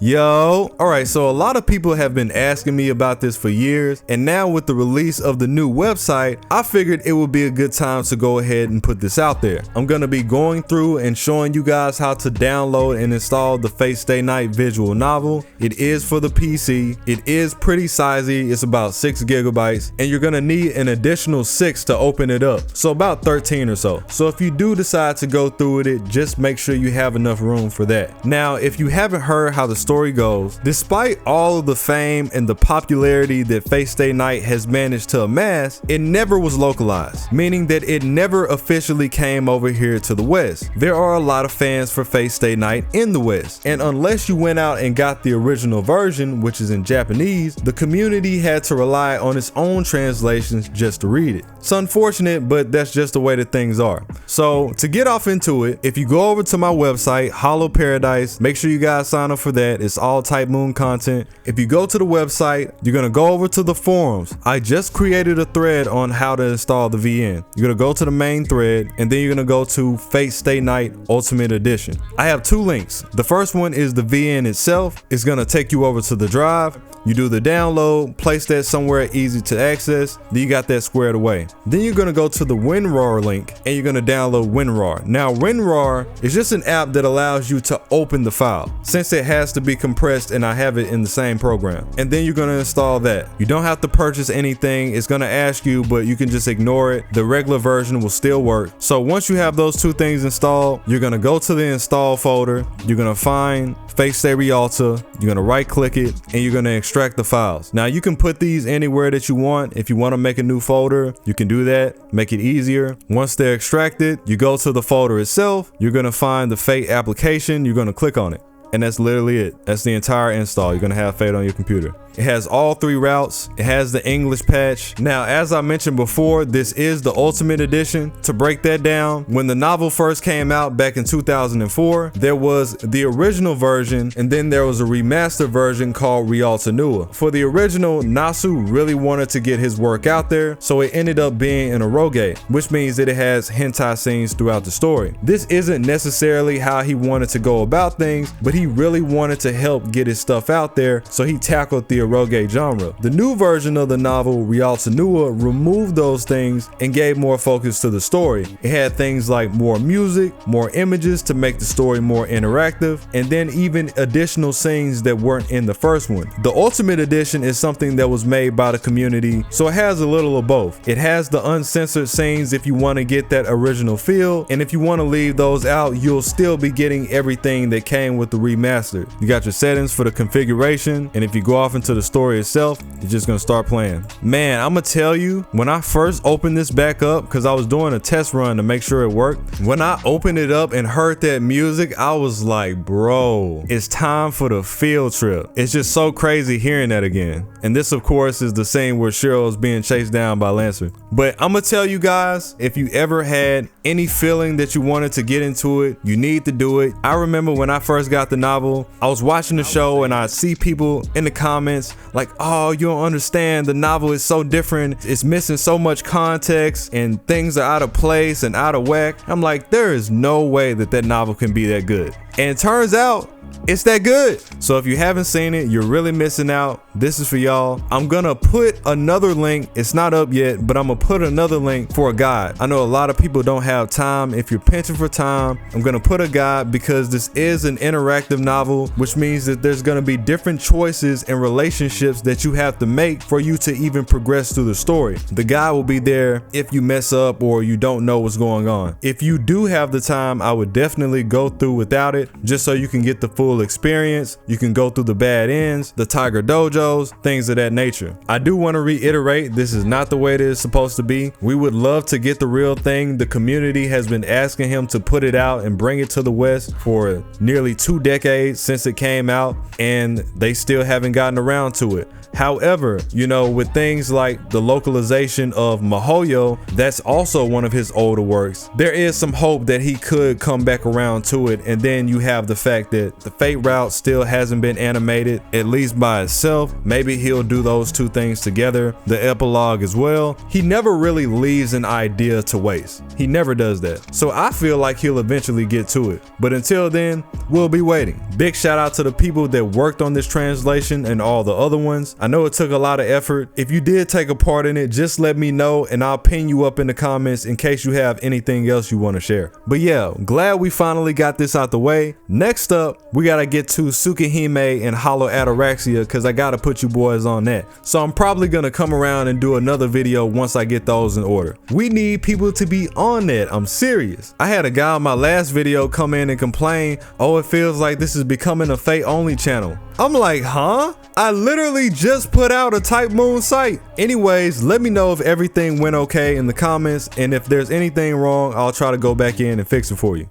Yo, alright, so a lot of people have been asking me about this for years, and now with the release of the new website, I figured it would be a good time to go ahead and put this out there. I'm gonna be going through and showing you guys how to download and install the Fate Stay Night visual novel. It is for the PC, it is pretty sizey, it's about 6 gigabytes, and you're gonna need an additional 6 to open it up, so about 13 or so. So if you do decide to go through with it, just make sure you have enough room for that. Now, if you haven't heard how the story goes, despite all of the fame and the popularity that Fate Stay Night has managed to amass, it never was localized, meaning that it never officially came over here to the West. There are a lot of fans for Fate Stay Night in the West, and unless you went out and got the original version, which is in Japanese, the community had to rely on its own translations just to read it. It's unfortunate, but that's just the way that things are. So to get off into it, if you go over to my website, Hollow Paradise, make sure you guys sign up for that. It's all Type Moon content. If you go to the website, you're gonna go over to the forums. I just created a thread on how to install the VN. You're gonna go to the main thread, and then you're gonna go to Fate Stay Night Ultimate Edition. I have 2 links. The first one is the VN itself. It's gonna take you over to the drive. You do the download, place that somewhere easy to access, then you got that squared away. Then you're gonna go to the WinRAR link and you're gonna download WinRAR. Now WinRAR is just an app that allows you to open the file, since it has to be compressed and I have it in the same program. And then you're gonna install that. You don't have to purchase anything, it's gonna ask you, but you can just ignore it. The regular version will still work. So once you have those 2 things installed, you're gonna go to the install folder, you're gonna find Fate Stay Rialta, you're gonna right click it, and you're gonna extract the files. Now you can put these anywhere that you want. If you want to make a new folder, you can do that, make it easier. Once they're extracted, you go to the folder itself, you're gonna find the Fate application, you're gonna click on it. And that's literally it. That's the entire install. You're gonna have Fate on your computer. It has all 3 routes. It has the English patch. Now, as I mentioned before, this is the Ultimate Edition. To break that down, when the novel first came out back in 2004, there was the original version, and then there was a remastered version called Rialta Nua. For the original, Nasu really wanted to get his work out there, so it ended up being an eroge, which means that it has hentai scenes throughout the story. This isn't necessarily how he wanted to go about things, but he really wanted to help get his stuff out there, so he tackled the eroge genre. The new version of the novel, Rialta Nua, removed those things and gave more focus to the story. It had things like more music, more images to make the story more interactive, and then even additional scenes that weren't in the first one. The Ultimate Edition is something that was made by the community, so it has a little of both. It has the uncensored scenes if you want to get that original feel, and if you want to leave those out, you'll still be getting everything that came with the remastered. You got your settings for the configuration, and if you go off into the story itself, you're just gonna start playing. Man, I'm gonna tell you, when I first opened this back up, because I was doing a test run to make sure it worked, when I opened it up and heard that music, I was like, bro, it's time for the field trip. It's just so crazy hearing that again. And this, of course, is the scene where Shiro's being chased down by Lancer. But I'm gonna tell you guys, if you ever had any feeling that you wanted to get into it, you need to do it. I remember when I first got the novel, I was watching the show and I see people in the comments like, oh, you don't understand, the novel is so different, it's missing so much context and things are out of place and out of whack. I'm like, there is no way that that novel can be that good. And it turns out it's that good. So if you haven't seen it, you're really missing out. This is for y'all. I'm gonna put another link. It's not up yet, but I'm gonna put another link for a guide. I know a lot of people don't have time. If you're pinching for time, I'm gonna put a guide because this is an interactive novel, which means that there's gonna be different choices and relationships that you have to make for you to even progress through the story. The guide will be there if you mess up or you don't know what's going on. If you do have the time, I would definitely go through without it, just so you can get the full experience. You can go through the bad ends, the Tiger Dojos, things of that nature. I do want to reiterate, this is not the way it is supposed to be. We would love to get the real thing. The community has been asking him to put it out and bring it to the West for nearly 2 decades since it came out, and they still haven't gotten around around to it. However, you know, with things like the localization of Mihoyo, that's also one of his older works, there is some hope that he could come back around to it. And then you have the fact that the Fate route still hasn't been animated, at least by itself. Maybe he'll do those two things together, the epilogue as well. He never really leaves an idea to waste. He never does that. So I feel like he'll eventually get to it. But until then, we'll be waiting. Big shout out to the people that worked on this translation and all the other ones. I know it took a lot of effort. If you did take a part in it, just let me know and I'll pin you up in the comments in case you have anything else you want to share. But yeah, glad we finally got this out the way. Next up, we gotta get to Tsukihime and Hollow Ataraxia because I gotta put you boys on that. So I'm probably gonna come around and do another video once I get those in order. We need people to be on that. I'm serious. I had a guy on my last video come in and complain, oh, it feels like this is becoming a Fate only channel. I'm like, huh? I literally just put out a Type Moon site. Anyways, let me know if everything went okay in the comments, and if there's anything wrong, I'll try to go back in and fix it for you.